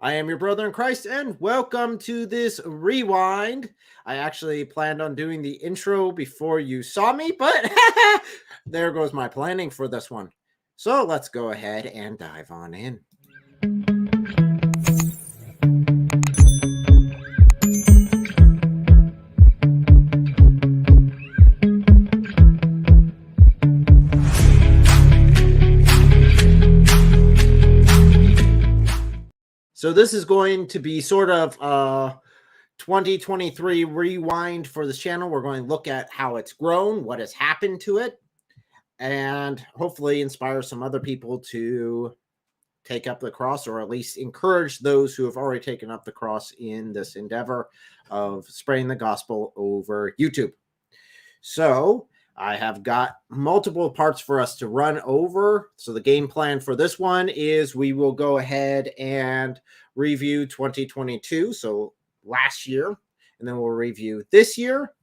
I am your brother in Christ, and welcome to this rewind. I actually planned on doing the intro before you saw me, but there goes my planning for this one. So let's go ahead and dive on in. So this is going to be sort of 2023 rewind for this channel. We're going to look at how it's grown, what has happened to it, and hopefully inspire some other people to take up the cross, or at least encourage those who have already taken up the cross in this endeavor of spreading the gospel over YouTube. So I have got multiple parts for us to run over. So the game plan for this one is we will go ahead and review 2022, so last year, and then we'll review this year.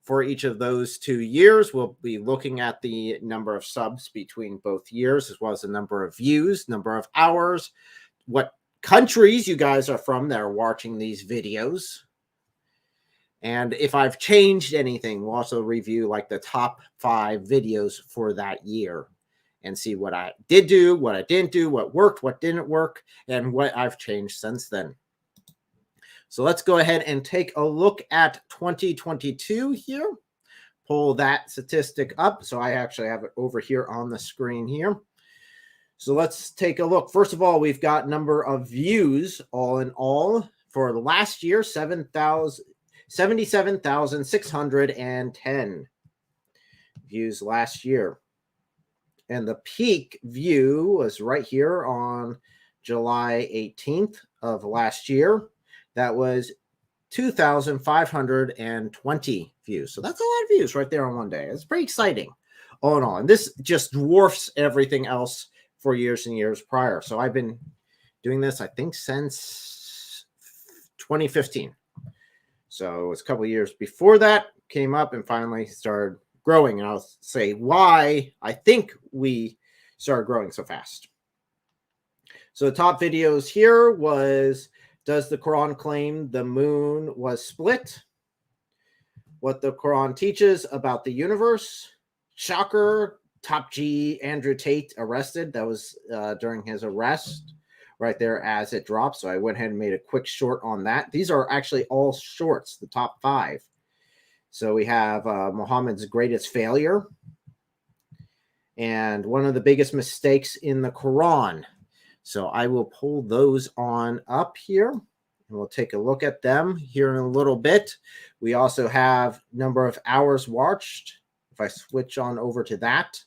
For each of those 2 years, we'll be looking at the number of subs between both years, as well as the number of views, number of hours, what countries you guys are from that are watching these videos. And if I've changed anything, we'll also review like the top 5 videos for that year and see what I did do, what I didn't do, what worked, what didn't work, and what I've changed since then. So let's go ahead and take a look at 2022 here. Pull that statistic up. So I actually have it over here on the screen here. So let's take a look. First of all, we've got number of views all in all for the last year, 77,610 views last year. And the peak view was right here on July 18th of last year. That was 2,520 views. So that's a lot of views right there on one day. It's pretty exciting all in all. And this just dwarfs everything else for years and years prior. So I've been doing this, I think, since 2015. So it was a couple of years before that, came up and finally started growing. And I'll say why I think we started growing so fast. So the top videos here was, does the Quran claim the moon was split? What the Quran teaches about the universe? Shocker, Top G, Andrew Tate arrested. That was during his arrest right there as it dropped. So I went ahead and made a quick short on that. These are actually all shorts, the top 5. So we have Muhammad's greatest failure and one of the biggest mistakes in the Quran. So I will pull those on up here and we'll take a look at them here in a little bit. We also have number of hours watched. If I switch on over to that,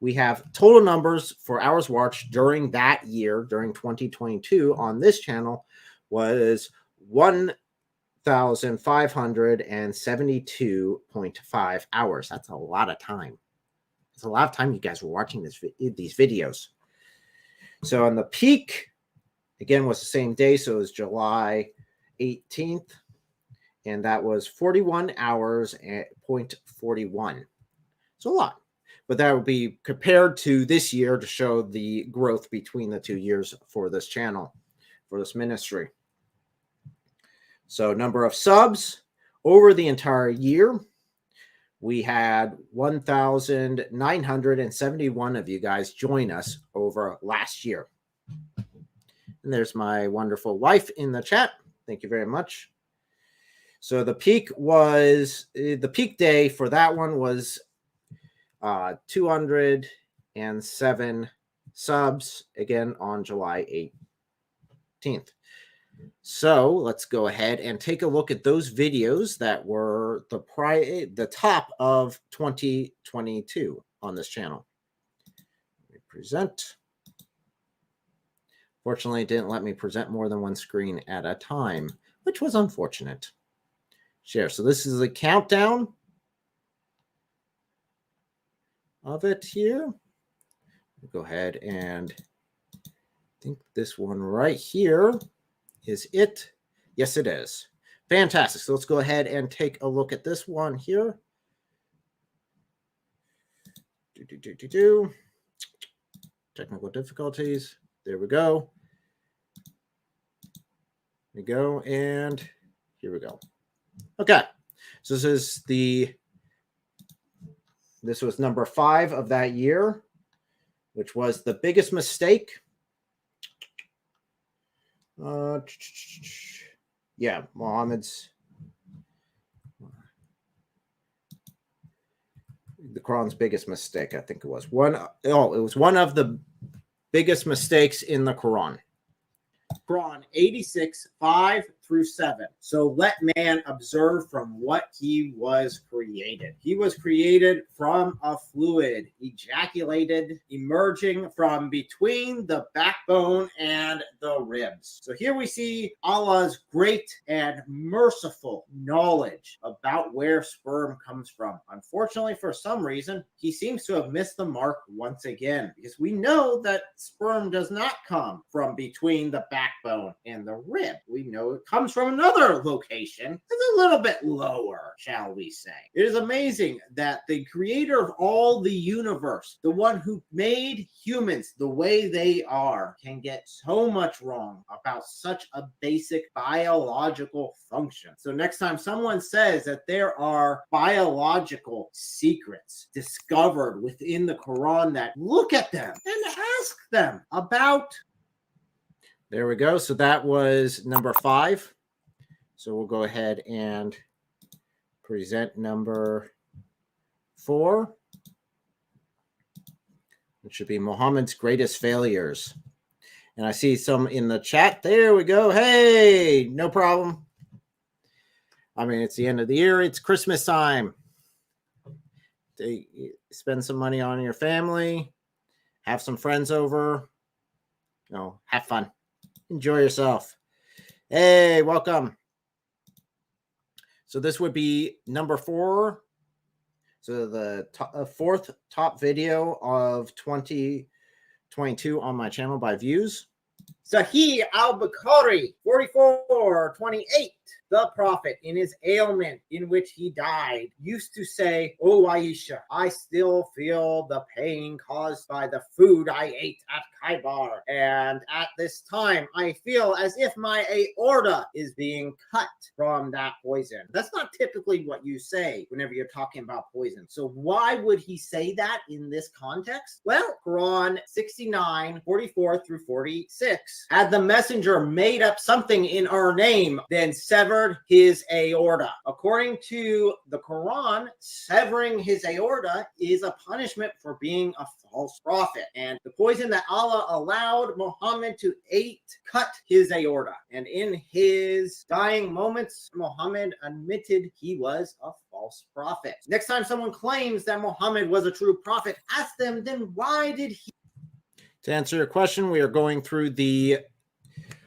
we have total numbers for hours watched during that year, during 2022 on this channel was 1,572.5 hours. That's a lot of time. It's a lot of time you guys were watching these videos. So on the peak, again, was the same day. So it was July 18th. And that was 41 hours at 0.41. So a lot. But that would be compared to this year to show the growth between the 2 years for this channel, for this ministry. So number of subs over the entire year, we had 1,971 of you guys join us over last year. And there's my wonderful wife in the chat. Thank you very much. So the peak day for that one was 207 subs, again on July 18th. So let's go ahead and take a look at those videos that were the top of 2022 on this channel. Let me present. Fortunately, it didn't let me present more than one screen at a time, which was unfortunate. Share. So this is a countdown of it here. Go ahead and I think this one right here is it. Yes, it is. Fantastic. So let's go ahead and take a look at this one here. Technical difficulties. There we go. we go, and here we go. Okay, so this was number 5 of that year, which was the biggest mistake. Yeah, Muhammad's, the Quran's biggest mistake. I think it was it was one of the biggest mistakes in the Quran. Quran 86, 5 through 7. So let man observe from what he was created. He was created from a fluid, ejaculated, emerging from between the backbone and the ribs. So here we see Allah's great and merciful knowledge about where sperm comes from. Unfortunately, for some reason, he seems to have missed the mark once again, because we know that sperm does not come from between the backbone and the rib. We know it comes from another location. It's a little bit lower, shall we say. It is amazing that the creator of all the universe, the one who made humans the way they are, can get so much wrong about such a basic biological function. So next time someone says that there are biological secrets discovered within the Quran, that look at them and ask them about. There we go. So that was number 5. So we'll go ahead and present number 4. It should be Muhammad's greatest failures. And I see some in the chat. There we go. Hey, no problem. I mean, it's the end of the year. It's Christmas time. Spend some money on your family. Have some friends over. Have fun. Enjoy yourself. Hey, welcome. So this would be number 4. So the 4th top video of 2022 on my channel by views. Sahih al-Bukhari 44:28. The Prophet, in his ailment in which he died, used to say, "O Aisha, I still feel the pain caused by the food I ate at Khaybar, and at this time I feel as if my aorta is being cut from that poison." That's not typically what you say whenever you're talking about poison. So why would he say that in this context? Well, Quran 69:44 through 46. Had the messenger made up something in our name, then severed his aorta. According to the Quran, severing his aorta is a punishment for being a false prophet. And the poison that Allah allowed Muhammad to eat cut his aorta. And in his dying moments, Muhammad admitted he was a false prophet. Next time someone claims that Muhammad was a true prophet, ask them, then why did he? To answer your question, we are going through the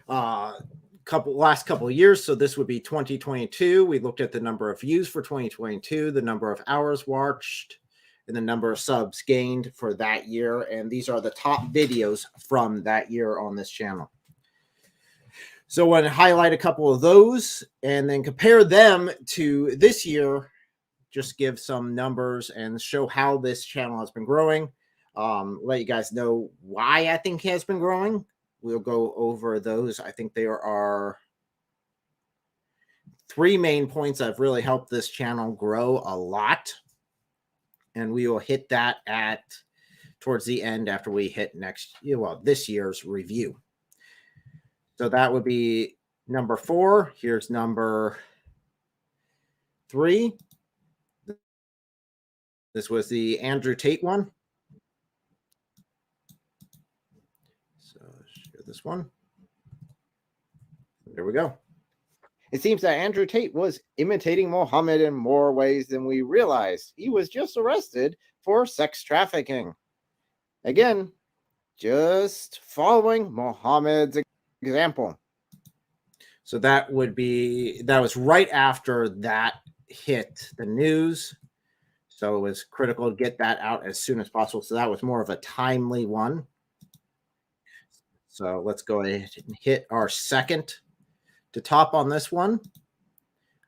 last couple of years. So this would be 2022. We looked at the number of views for 2022, the number of hours watched, and the number of subs gained for that year. And these are the top videos from that year on this channel. So I want to highlight a couple of those and then compare them to this year, just give some numbers and show how this channel has been growing. Let you guys know why I think it has been growing. We'll go over those. I think there are 3 main points that have really helped this channel grow a lot. And we will hit that towards the end after we hit this year's review. So that would be number 4. Here's number 3. This was the Andrew Tate one. This one. There we go. It seems that Andrew Tate was imitating Muhammad in more ways than we realized. He was just arrested for sex trafficking. Again, just following Muhammad's example. So that was right after that hit the news. So it was critical to get that out as soon as possible. So that was more of a timely one. So let's go ahead and hit our second to top on this one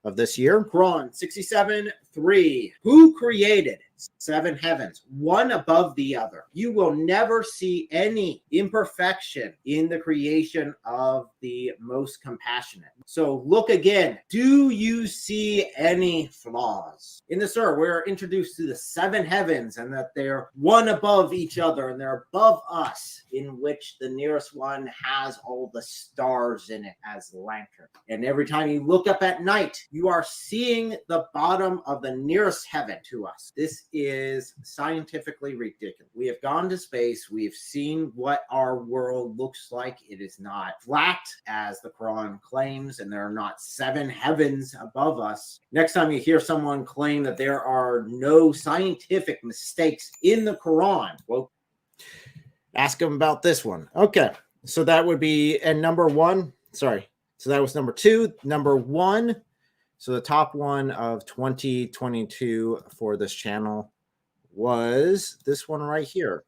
of this year. Quran 67:3 3. Who created 7 heavens, one above the other? You will never see any imperfection in the creation of the most compassionate. So look again. Do you see any flaws? In this earth, we're introduced to the 7 heavens and that they're one above each other and they're above us, in which the nearest one has all the stars in it as lantern. And every time you look up at night, you are seeing the bottom of the nearest heaven to us. This is scientifically ridiculous. We have gone to space. We have seen what our world looks like. It is not flat, as the Quran claims, and there are not 7 heavens above us. Next time you hear someone claim that there are no scientific mistakes in the Quran, well, ask them about this one. Okay, so that would be, and number 1, sorry. So that was number 2. Number 1, so the top one of 2022 for this channel was this one right here.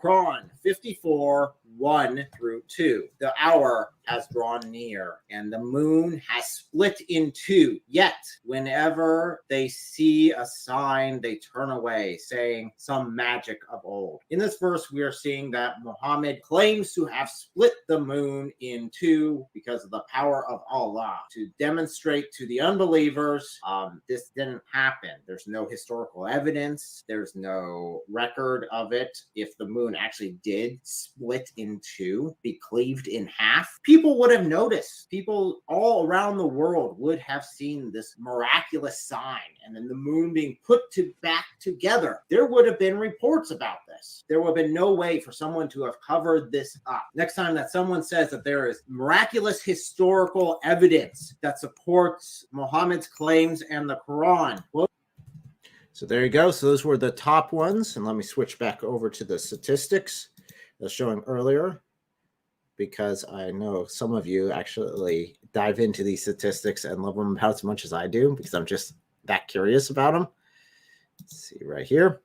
Quran 54, 1 through 2. The hour has drawn near, and the moon has split in 2. Yet, whenever they see a sign, they turn away, saying some magic of old. In this verse, we are seeing that Muhammad claims to have split the moon in 2 because of the power of Allah, to demonstrate to the unbelievers this didn't happen. There's no historical evidence. There's no record of it. If the moon actually did split in 2, be cleaved in half, people would have noticed. People all around the world would have seen this miraculous sign, and then the moon being put back together. There would have been reports about this. There would have been no way for someone to have covered this up. Next time that someone says that there is miraculous historical evidence that supports Muhammad's claims and the Quran, well, so there you go. So those were the top ones. And let me switch back over to the statistics I was showing earlier, because I know some of you actually dive into these statistics and love them about as much as I do, because I'm just that curious about them. Let's see right here.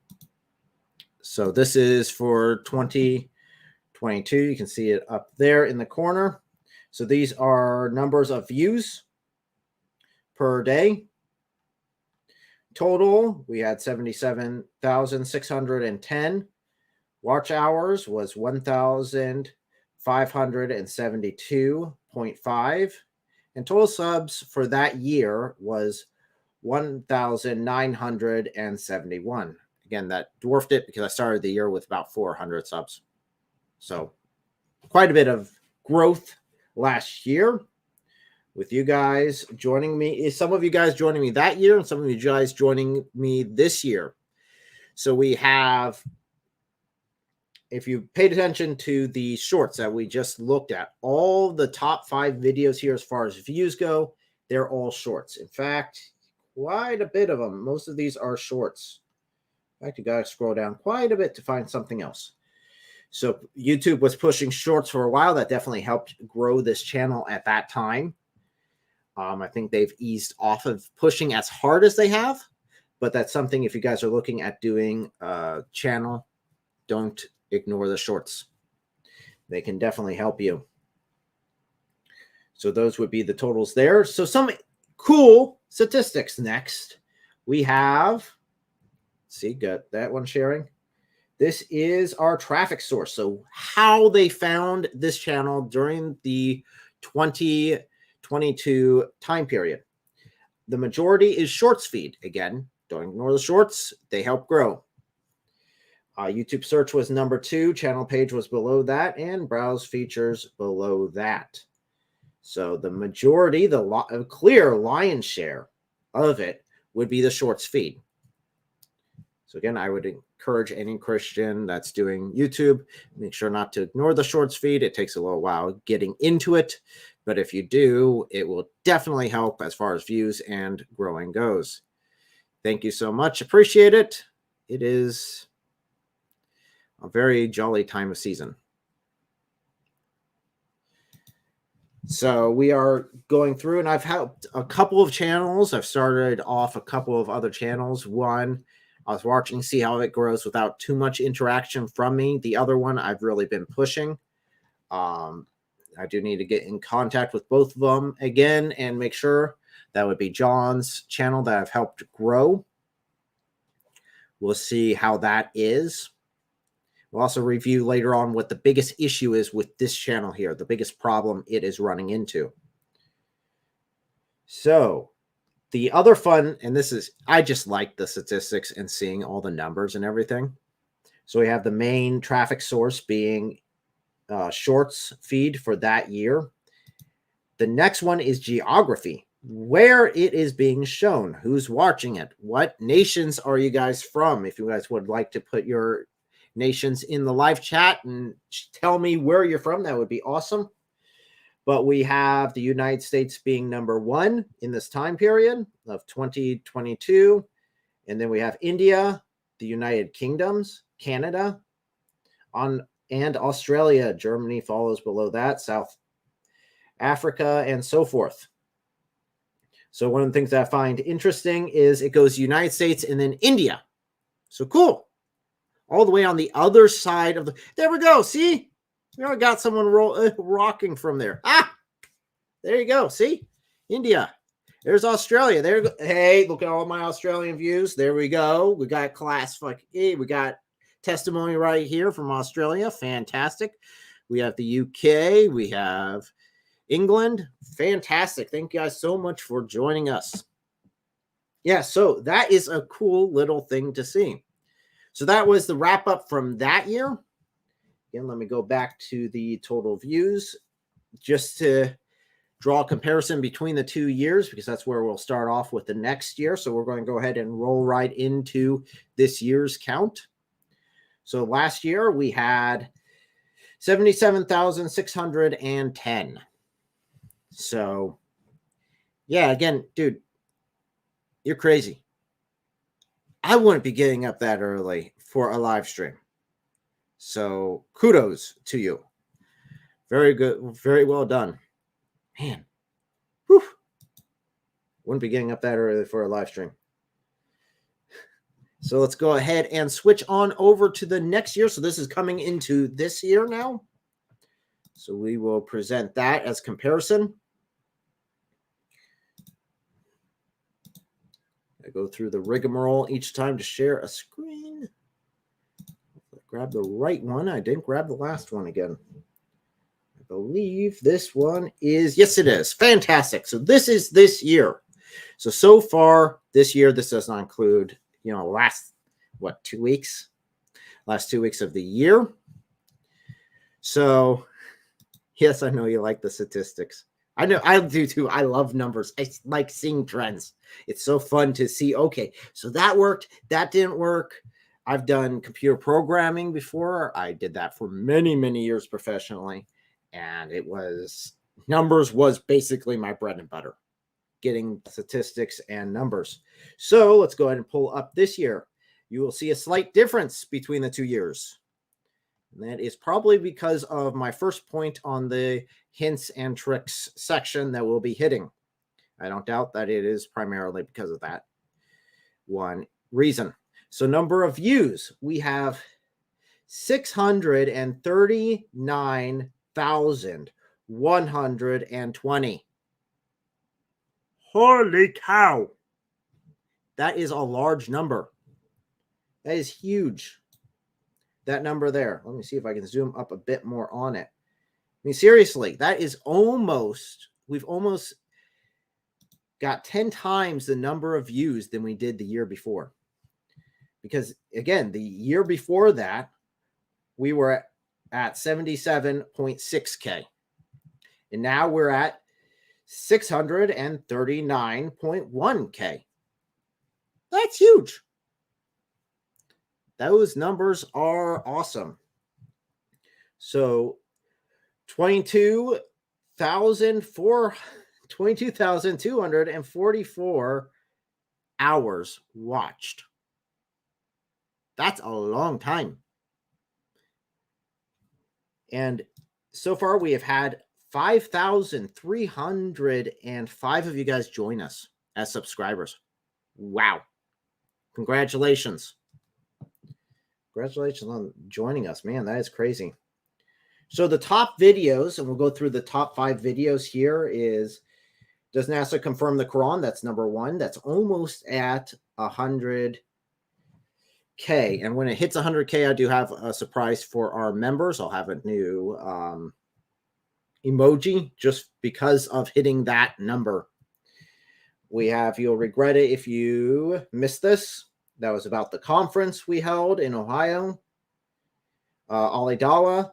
So this is for 2022. You can see it up there in the corner. So these are numbers of views per day. Total, we had 77,610. Watch hours was 1,572.5. And total subs for that year was 1,971. Again, that dwarfed it because I started the year with about 400 subs. So quite a bit of growth last year, with you guys joining me. Some of you guys joining me that year and some of you guys joining me this year. So we have, if you paid attention to the shorts that we just looked at, all the top 5 videos here as far as views go, they're all shorts. In fact, quite a bit of them. Most of these are shorts. In fact, you got to scroll down quite a bit to find something else. So YouTube was pushing shorts for a while. That definitely helped grow this channel at that time. I think they've eased off of pushing as hard as they have, but that's something, if you guys are looking at doing a channel, don't ignore the shorts. They can definitely help you. So those would be the totals there. So some cool statistics next. We have, see, got that one sharing. This is our traffic source. So how they found this channel during the 2022 time period. The majority is shorts feed. Again, don't ignore the shorts. They help grow. YouTube search was number 2. Channel page was below that, and browse features below that. So the majority, the clear lion's share of it would be the shorts feed. So again, I would encourage any Christian that's doing YouTube, make sure not to ignore the shorts feed. It takes a little while getting into it, but if you do, it will definitely help as far as views and growing goes. Thank you so much. Appreciate it. It is a very jolly time of season. So we are going through, and I've helped a couple of channels. I've started off a couple of other channels. One, I was watching, see how it grows without too much interaction from me. The other one, I've really been pushing. I do need to get in contact with both of them again and make sure. That would be John's channel that I've helped grow. We'll see how that is. We'll also review later on what the biggest issue is with this channel here, the biggest problem it is running into. So the other fun, and this is, I just like the statistics and seeing all the numbers and everything. So we have the main traffic source being Shorts feed for that year. The next one is geography, where it is being shown, who's watching it, what nations are you guys from? If you guys would like to put your nations in the live chat and tell me where you're from, that would be awesome. But we have the United States being number 1 in this time period of 2022. And then we have India, the United Kingdoms, Canada, and Australia. Germany follows below that, South Africa, and so forth. So one of the things that I find interesting is it goes United States and then India. So cool. All the way on the other side of the... There we go. See? We already got someone rocking from there. Ah! There you go. See? India. There's Australia. There. Hey, look at all my Australian views. There we go. We got class. We got testimony right here from Australia. Fantastic. We have the UK. We have England. Fantastic. Thank you guys so much for joining us. Yeah, so that is a cool little thing to see. So that was the wrap up from that year. Again, let me go back to the total views just to draw a comparison between the 2 years, because that's where we'll start off with the next year. So we're going to go ahead and roll right into this year's count. So last year we had 77,610. So yeah, again, dude, you're crazy. I wouldn't be getting up that early for a live stream. So kudos to you. Very good. Very well done. Man. Whew. Wouldn't be getting up that early for a live stream. So let's go ahead and switch on over to the next year. So this is coming into this year now. So we will present that as comparison. I go through the rigmarole each time to share a screen. Grab the right one. I didn't grab the last one again. I believe this one is, yes, it is. Fantastic. So this is this year. So far this year, this does not include, last, 2 weeks? Last 2 weeks of the year. So, yes, I know you like the statistics. I know I do too. I love numbers. I like seeing trends. It's so fun to see, okay, so that worked, that didn't work. I've done computer programming before. I did that for many, many years professionally. And numbers was basically my bread and butter, getting statistics and numbers. So let's go ahead and pull up this year. You will see a slight difference between the 2 years. And that is probably because of my first point on the hints and tricks section that we'll be hitting. I don't doubt that it is primarily because of that one reason. So number of views, we have 639,120. Holy cow. That is a large number. That is huge. That number there. Let me see if I can zoom up a bit more on it. I mean, seriously, that is we've almost got 10 times the number of views than we did the year before. Because, again, the year before that, we were at 77.6K. And now we're at 639.1K. That's huge. Those numbers are awesome. So 22,244 hours watched. That's a long time. And so far we have had 5,305 of you guys join us as subscribers. Wow. Congratulations. Congratulations on joining us, man. That is crazy. So the top videos, and we'll go through the top 5 videos here, is does NASA confirm the Quran? That's number 1. That's almost at 100K. And when it hits 100K, I do have a surprise for our members. I'll have a new emoji just because of hitting that number. We have, you'll regret it if you missed this. That was about the conference we held in Ohio. Ali Dawah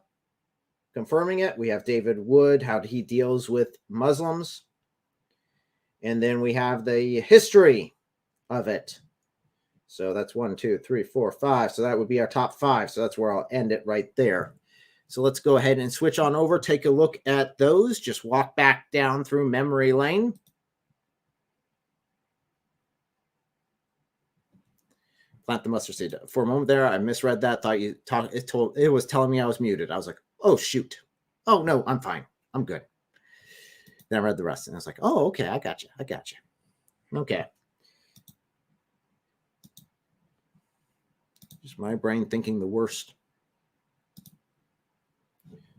confirming it. We have David Wood, how he deals with Muslims. And then we have the history of it. So that's 1, 2, 3, 4, 5. So that would be our top 5. So that's where I'll end it right there. So let's go ahead and switch on over, take a look at those. Just walk back down through memory lane. Plant the mustard seed. For a moment there, I misread that. Thought you talked. It was telling me I was muted. I was like, oh shoot. Oh no, I'm fine. I'm good. Then I read the rest, and I was like, oh okay, I got you. Okay. Just my brain thinking the worst.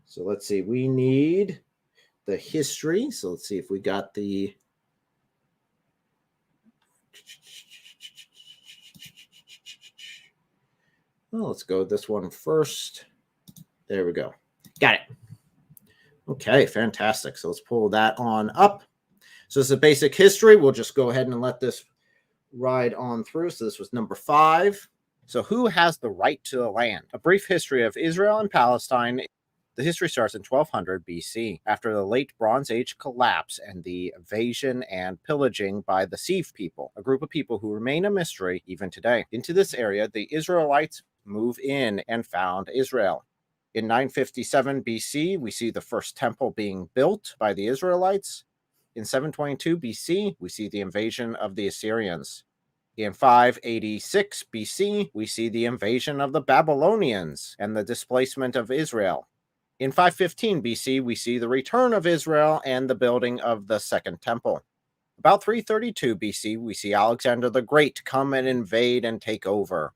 So let's see. We need the history. So let's see if we got the. Well, let's go with this one first. There we go. Got it. Okay, fantastic. So let's pull that on up. So this is a basic history. We'll just go ahead and let this ride on through. So this was number 5. So who has the right to the land? A brief history of Israel and Palestine. The history starts in 1200 BC, after the late Bronze Age collapse and the invasion and pillaging by the Sieve people, a group of people who remain a mystery even today. Into this area, the Israelites move in and found Israel. In 957 BC, we see the first temple being built by the Israelites. In 722 BC, we see the invasion of the Assyrians. In 586 BC, we see the invasion of the Babylonians and the displacement of Israel. In 515 BC, we see the return of Israel and the building of the Second Temple. About 332 BC, we see Alexander the Great come and invade and take over.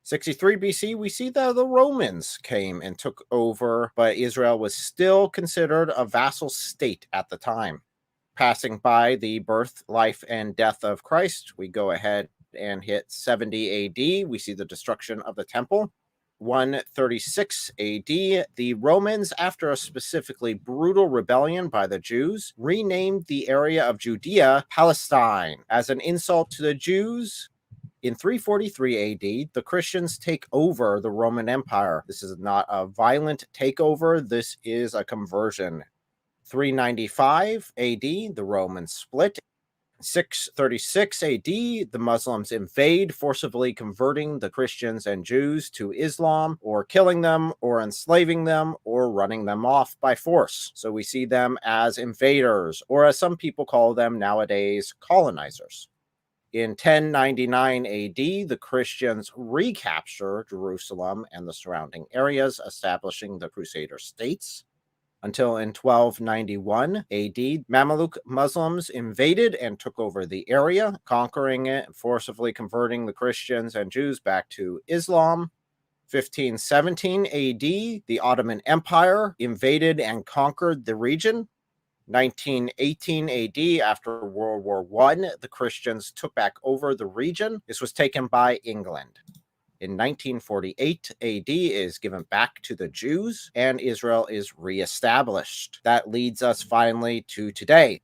63 BC, we see that the Romans came and took over, but Israel was still considered a vassal state at the time. Passing by the birth, life, and death of Christ, we go ahead and hit 70 AD. We see the destruction of the temple. 136 AD, the Romans, after a specifically brutal rebellion by the Jews, renamed the area of Judea Palestine as an insult to the Jews. In 343 AD, the Christians take over the Roman Empire. This is not a violent takeover, this is a conversion. 395 AD, the Romans split. 636 AD, the Muslims invade, forcibly converting the Christians and Jews to Islam, or killing them, or enslaving them, or running them off by force. So we see them as invaders, or as some people call them nowadays, colonizers. In 1099 AD, the Christians recapture Jerusalem and the surrounding areas, establishing the Crusader states. Until in 1291 AD, Mamluk Muslims invaded and took over the area, conquering it and forcibly converting the Christians and Jews back to Islam. 1517 AD, the Ottoman Empire invaded and conquered the region. 1918 AD, after World War I, the Christians took back over the region. This was taken by England. In 1948, AD is given back to the Jews, and Israel is reestablished. That leads us finally to today.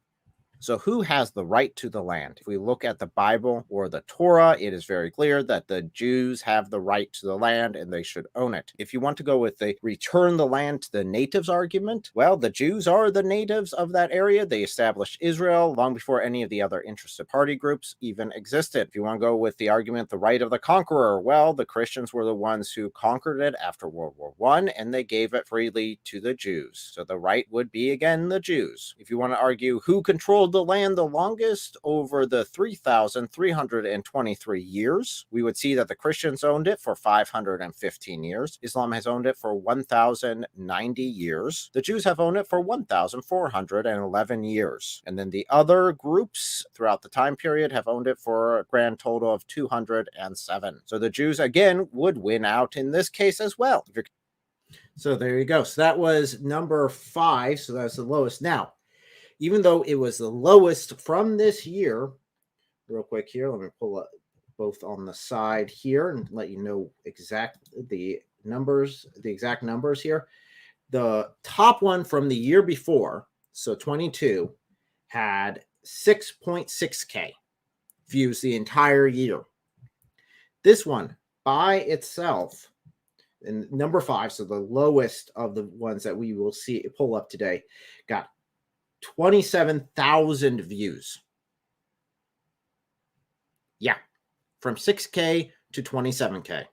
So who has the right to the land? If we look at the Bible or the Torah, it is very clear that the Jews have the right to the land and they should own it. If you want to go with the return the land to the natives argument, well, the Jews are the natives of that area. They established Israel long before any of the other interested party groups even existed. If you want to go with the argument, the right of the conqueror, well, the Christians were the ones who conquered it after World War I, and they gave it freely to the Jews. So the right would be, again, the Jews. If you want to argue who controlled the land the longest over the 3,323 years, we would see that the Christians owned it for 515 years. Islam has owned it for 1,090 years. The Jews have owned it for 1,411 years. And then the other groups throughout the time period have owned it for a grand total of 207. So the Jews, again, would win out in this case as well. So there you go. So that was number 5. So that's the lowest. Now, even though it was the lowest from this year, real quick here, let me pull up both on the side here and let you know the exact numbers here. The top one from the year before, so 22, had 6.6K views the entire year. This one by itself, and number 5, so the lowest of the ones that we will see pull up today, got 27,000 views. Yeah, from 6K to 27K.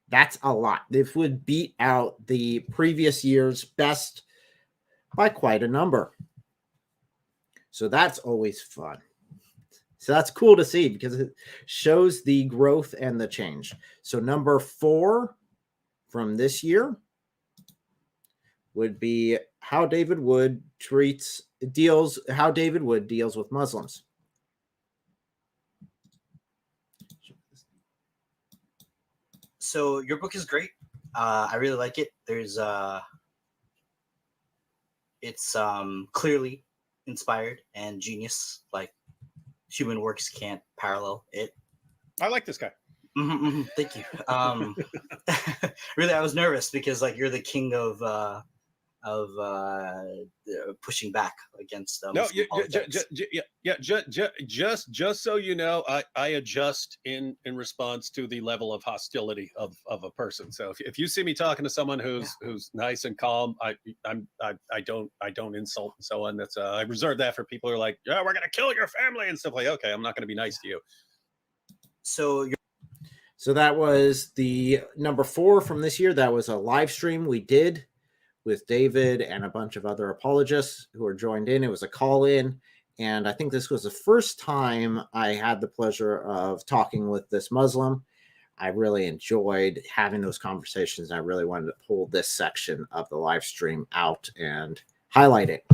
That's a lot. This would beat out the previous year's best by quite a number. So that's always fun. So that's cool to see because it shows the growth and the change. So number 4 from this year would be how David Wood deals with Muslims. So your book is great. I really like it. It's clearly inspired and genius. Like human works can't parallel it. I like this guy. Thank you. Really, I was nervous because like you're the king of pushing back against just so you know, I adjust in response to the level of hostility of a person. So if you see me talking to someone who's nice and calm, I don't insult and so on. That's I reserve that for people who are like, yeah, we're gonna kill your family and stuff. Like, okay, I'm not gonna be nice to you. So that was the number 4 from this year. That was a live stream we did with David and a bunch of other apologists who were joined in. It was a call-in, and I think this was the first time I had the pleasure of talking with this Muslim. I really enjoyed having those conversations, and I really wanted to pull this section of the live stream out and highlight it.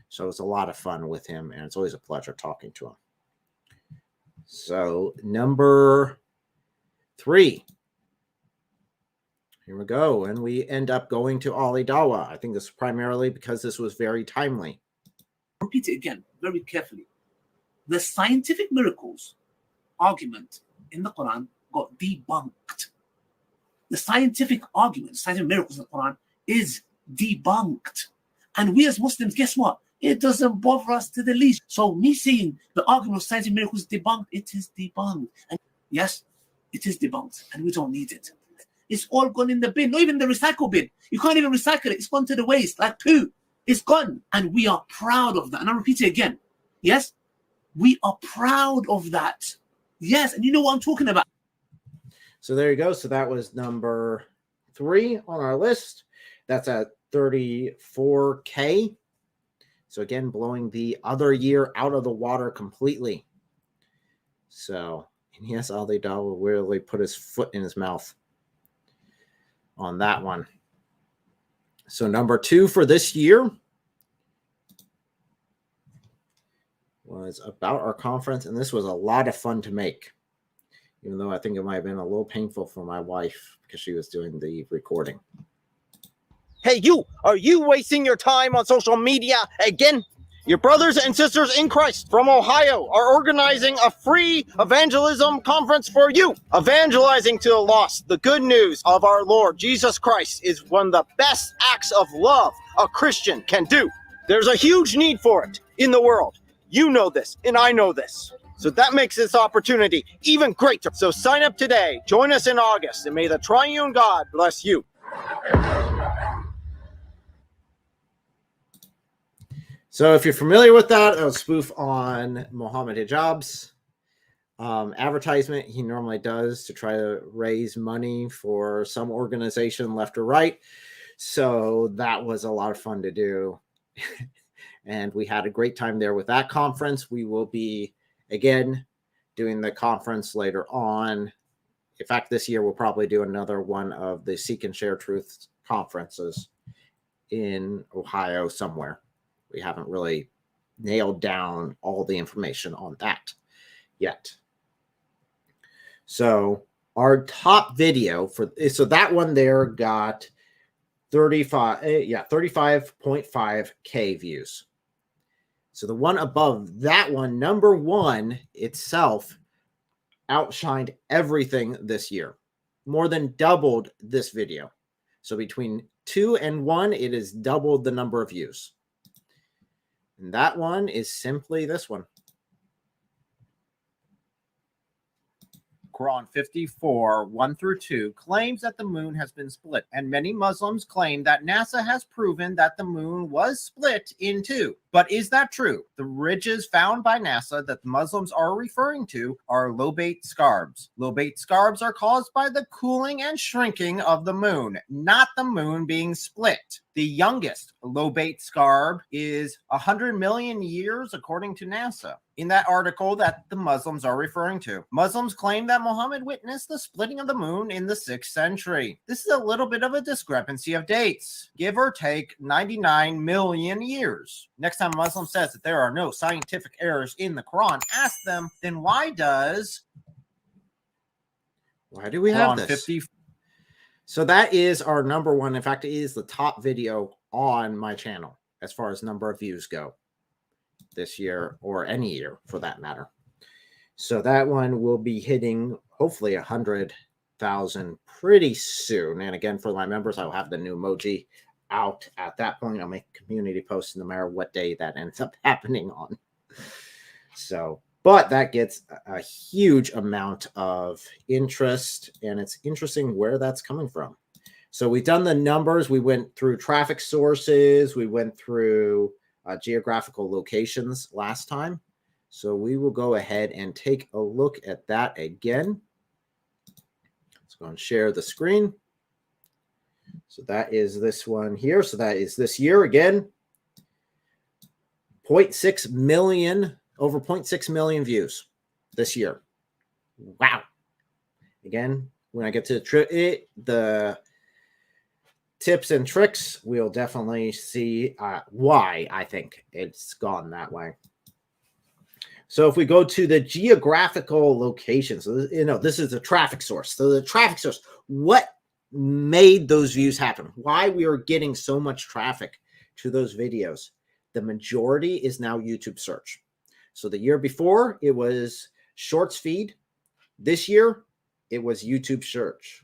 So it was a lot of fun with him, and it's always a pleasure talking to him. So number 3. Here we go. And we end up going to Ali Dawa. I think this is primarily because this was very timely. Repeat it again very carefully. The scientific miracles argument in the Quran got debunked. The scientific argument, scientific miracles in the Quran is debunked. And we as Muslims, guess what? It doesn't bother us to the least. So me saying the argument of scientific miracles debunked, it is debunked. And yes, it is debunked, and we don't need it. It's all gone in the bin, not even the recycle bin. You can't even recycle it. It's gone to the waste, like poo. It's gone, and we are proud of that. And I'll repeat it again. Yes, we are proud of that. Yes, and you know what I'm talking about. So there you go. So that was number 3 on our list. That's at 34K. So again, blowing the other year out of the water completely. So, and yes, Ali Dawa will really put his foot in his mouth on that one. So number 2 for this year was about our conference, and this was a lot of fun to make, even though I think it might have been a little painful for my wife because she was doing the recording. Hey, you! Are you wasting your time on social media again? Your brothers and sisters in Christ from Ohio are organizing a free evangelism conference for you. Evangelizing to the lost, the good news of our Lord Jesus Christ, is one of the best acts of love a Christian can do. There's a huge need for it in the world. You know this, and I know this. So that makes this opportunity even greater. So sign up today, join us in August, and may the triune God bless you. So if you're familiar with that, it was a spoof on Muhammad Hijab's advertisement he normally does to try to raise money for some organization left or right. So that was a lot of fun to do. And we had a great time there with that conference. We will be, again, doing the conference later on. In fact, this year we'll probably do another one of the Seek and Share Truth conferences in Ohio somewhere. We haven't really nailed down all the information on that yet. So our top video for, so that one there got 35.5K views. So the one above that one, number one itself, outshined everything this year, more than doubled this video. So between 2 and 1, it is doubled the number of views. And that one is simply this one. Quran 54, 1 through 2, claims that the moon has been split, and many Muslims claim that NASA has proven that the moon was split in two. But is that true? The ridges found by NASA that the Muslims are referring to are lobate scarbs. Lobate scarbs are caused by the cooling and shrinking of the moon, not the moon being split. The youngest lobate scarb is 100 million years, according to NASA. In that article that the Muslims are referring to, Muslims claim that Muhammad witnessed the splitting of the moon in the 6th century. This is a little bit of a discrepancy of dates, give or take 99 million years. Next time a Muslim says that there are no scientific errors in the Quran, ask them, then why do we have this? 50. So that is our number one. In fact, it is the top video on my channel as far as number of views go this year, or any year for that matter. So that one will be hitting hopefully 100,000 pretty soon. And again, for my members, I'll have the new emoji out at that point. I'll make a community post no matter what day that ends up happening on. So, but that gets a huge amount of interest, and it's interesting where that's coming from. So we've done the numbers. We went through traffic sources. We went through geographical locations last time. So we will go ahead and take a look at that again. Let's go and share the screen. So that is this one here. So that is this year again. 0.6 million, over 0.6 million views this year. Wow. Again, when I get to the tips and tricks, we'll definitely see why I think it's gone that way. So if we go to the geographical location, so this is the traffic source. So the traffic source, what made those views happen? Why we are getting so much traffic to those videos? The majority is now YouTube search. So the year before, it was Shorts feed. This year, it was YouTube search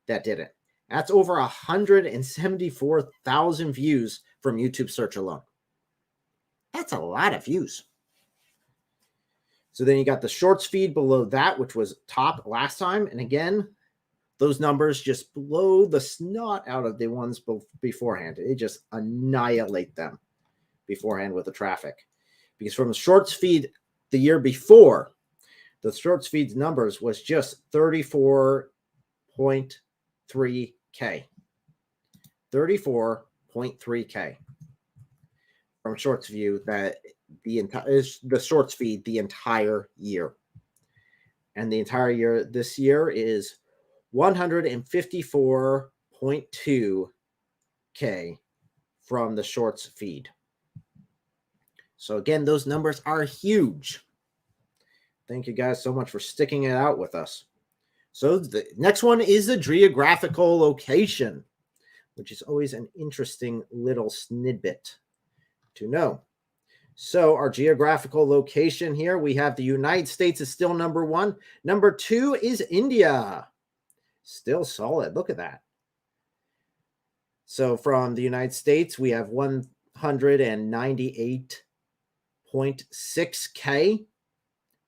that did it. That's over 174,000 views from YouTube search alone. That's a lot of views. So then you got the Shorts feed below that, which was top last time. And again, those numbers just blow the snot out of the ones beforehand. It just annihilate them beforehand with the traffic. Because from the Shorts feed the year before, the Shorts feed's numbers was just 34.3K. 34.3K from Shorts view, that the Shorts feed the entire year. And the entire year this year is 154.2K from the Shorts feed. So again, those numbers are huge. Thank you guys so much for sticking it out with us. So the next one is the geographical location, which is always an interesting little snippet to know. So our geographical location here, we have the United States is still number one. Number two is India. Still solid. Look at that. So from the United States, we have 198.6K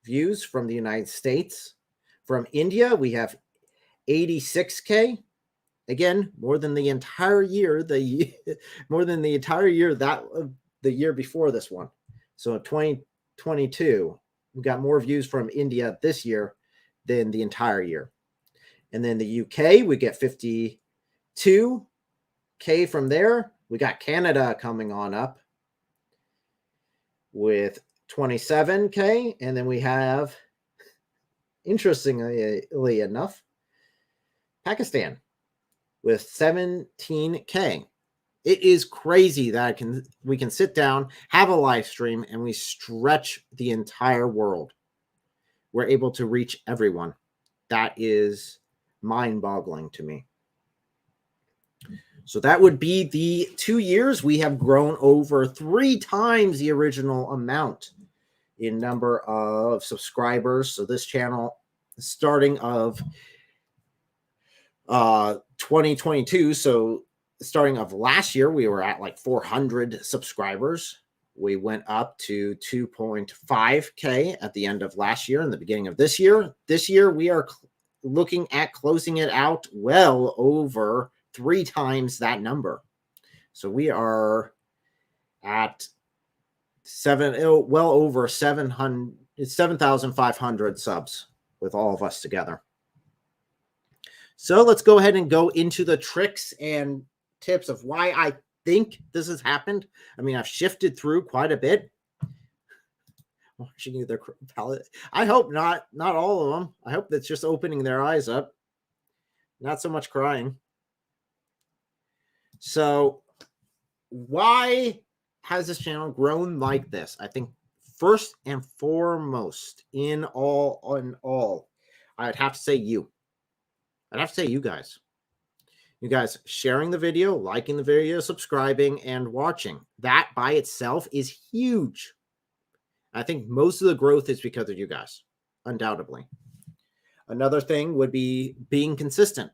views from the United States. From India, we have 86K. Again, more than the entire year, more than the entire year that the year before this one. So in 2022, we got more views from India this year than the entire year. And then the UK, we get 52K from there. We got Canada coming on up with 27K. And then we have, interestingly enough, Pakistan with 17K. It is crazy that we can sit down, have a live stream, and we stretch the entire world. We're able to reach everyone That is mind-boggling to me. So that would be the 2 years. We have grown over 3 times the original amount in number of subscribers. So this channel, starting of 2022, so starting of last year, we were at like 400 subscribers. We went up to 2.5K at the end of last year and the beginning of this year. This year, we are looking at closing it out well over 3 times that number. So we are at well over 7,500 subs with all of us together. So let's go ahead and go into the tricks and tips of why I think this has happened. I mean, I've shifted through quite a bit. Watching their palette. I hope not all of them. I hope that's just opening their eyes up. Not so much crying. So why has this channel grown like this? I think first and foremost, in all, I'd have to say you. I'd have to say you guys. You guys sharing the video, liking the video, subscribing, and watching. That by itself is huge. I think most of the growth is because of you guys, undoubtedly. Another thing would be being consistent.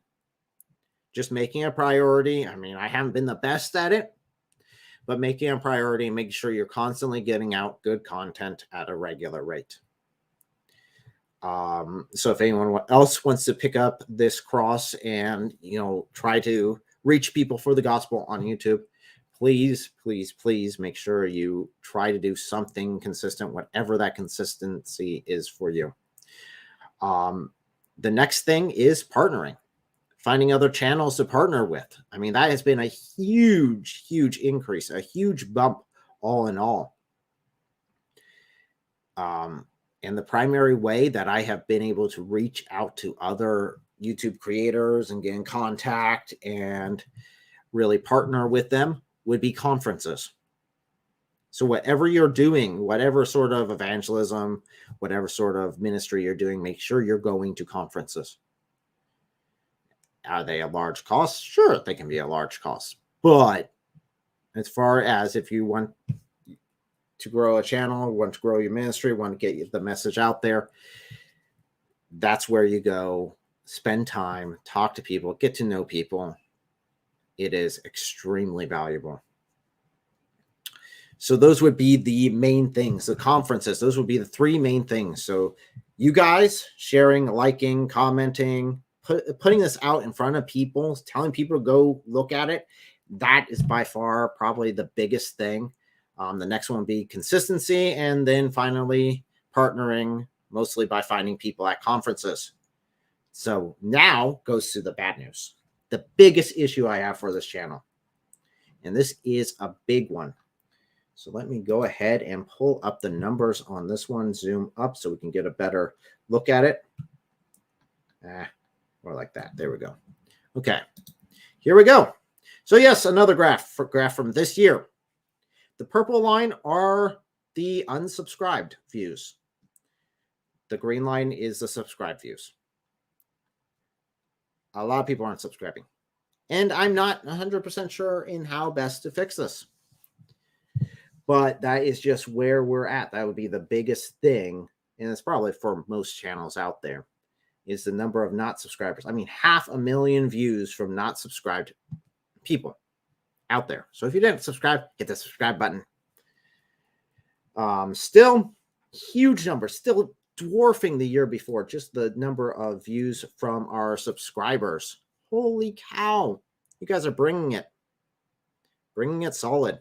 Just making a priority. I mean, I haven't been the best at it, but making a priority and making sure you're constantly getting out good content at a regular rate. So if anyone else wants to pick up this cross and, try to reach people for the gospel on YouTube, please, please, please make sure you try to do something consistent, whatever that consistency is for you. The next thing is partnering. Finding other channels to partner with. I mean, that has been a huge, huge increase, a huge bump all in all. And the primary way that I have been able to reach out to other YouTube creators and get in contact and really partner with them would be conferences. So whatever you're doing, whatever sort of evangelism, whatever sort of ministry you're doing, make sure you're going to conferences. Are they a large cost? Sure, they can be a large cost. But as far as if you want to grow a channel, want to grow your ministry, want to get the message out there, that's where you go. Spend time, talk to people, get to know people. It is extremely valuable. So those would be the main things, the conferences. Those would be the 3 main things. So you guys sharing, liking, commenting, putting this out in front of people, telling people to go look at it. That is by far probably the biggest thing. The next one would be consistency. And then finally, partnering, mostly by finding people at conferences. So now goes to the bad news. The biggest issue I have for this channel. And this is a big one. So let me go ahead and pull up the numbers on this one, zoom up so we can get a better look at it. More like that. There we go. Okay, here we go. So yes, another graph from this year. The purple line are the unsubscribed views. The green line is the subscribed views. A lot of people aren't subscribing. And I'm not 100% sure in how best to fix this. But that is just where we're at. That would be the biggest thing. And it's probably for most channels out there. Is the number of not subscribers. I mean, 500,000 views from not subscribed people out there. So if you didn't subscribe, hit the subscribe button. Still, huge number. Still dwarfing the year before. Just the number of views from our subscribers. Holy cow. You guys are bringing it. Bringing it solid.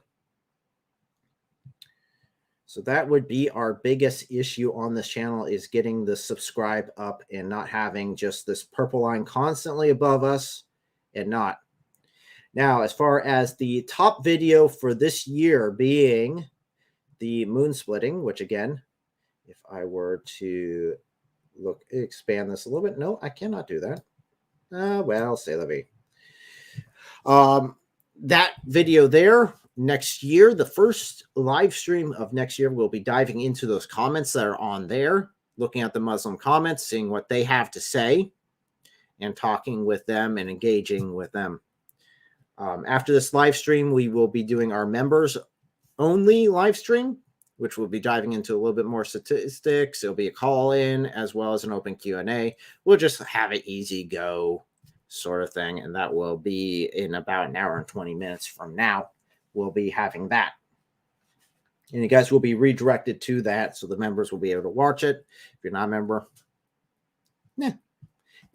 So that would be our biggest issue on this channel, is getting the subscribe up and not having just this purple line constantly above us and not. Now, as far as the top video for this year being the moon splitting, which again, if I were to expand this a little bit, no, I cannot do that. Well, say la vie. That video there. Next year, the first live stream of next year, we'll be diving into those comments that are on there. looking at the Muslim comments, seeing what they have to say, and talking with them and engaging with them. After this live stream, we will be doing our members only live stream, which will be diving into a little bit more statistics. It'll be a call in as well as an open Q&A. We'll just have it easy go sort of thing. And that will be in about an hour and 20 minutes from now. We'll be having that. And you guys will be redirected to that. So the members will be able to watch it. If you're not a member,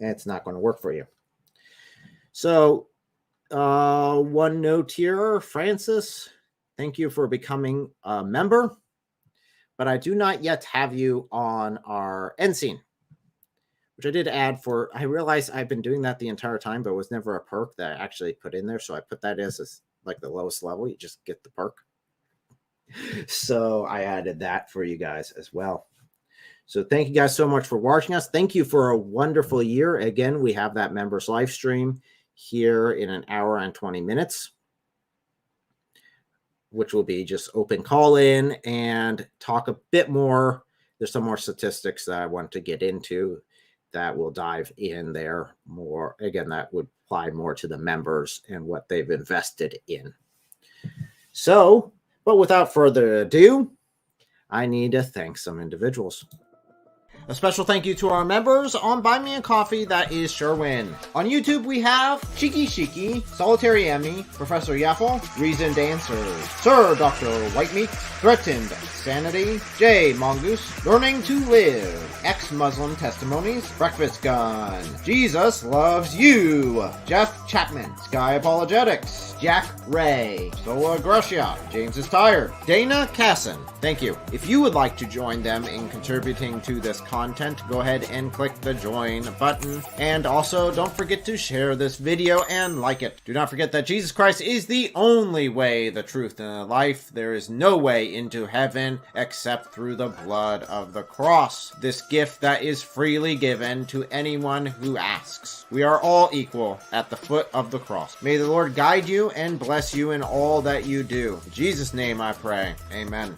it's not going to work for you. So one note here, Francis, thank you for becoming a member, but I do not yet have you on our end scene, which I did add for, I realized I've been doing that the entire time, but it was never a perk that I actually put in there. So I put that as like the lowest level. You just get the perk. So I added that for you guys as well. So thank you guys so much for watching us. Thank you for a wonderful year. Again, we have that members live stream here in an hour and 20 minutes, which will be just open call in and talk a bit more. There's some more statistics that I want to get into that will dive in there more. Again, that would apply more to the members and what they've invested in. So, but without further ado, I need to thank some individuals. A special thank you to our members on Buy Me a Coffee, that is Sherwin. On YouTube, we have Cheeky Shiki, Solitary Emmy, Professor Yaffle, Reasoned Answers, Sir Dr. Whitemeat, Threatened Sanity, Jay Mongoose, Learning to Live, Ex-Muslim Testimonies, Breakfast Gun, Jesus Loves You, Jeff Chapman, Sky Apologetics, Jack Ray, Sola Gracia, James is Tired, Dana Casson. Thank you. If you would like to join them in contributing to this content, go ahead and click the join button. And also, don't forget to share this video and like it. Do not forget that Jesus Christ is the only way, the truth, and the life. There is no way into heaven except through the blood of the cross. This gift that is freely given to anyone who asks. We are all equal at the foot of the cross. May the Lord guide you and bless you in all that you do. In Jesus' name I pray. Amen.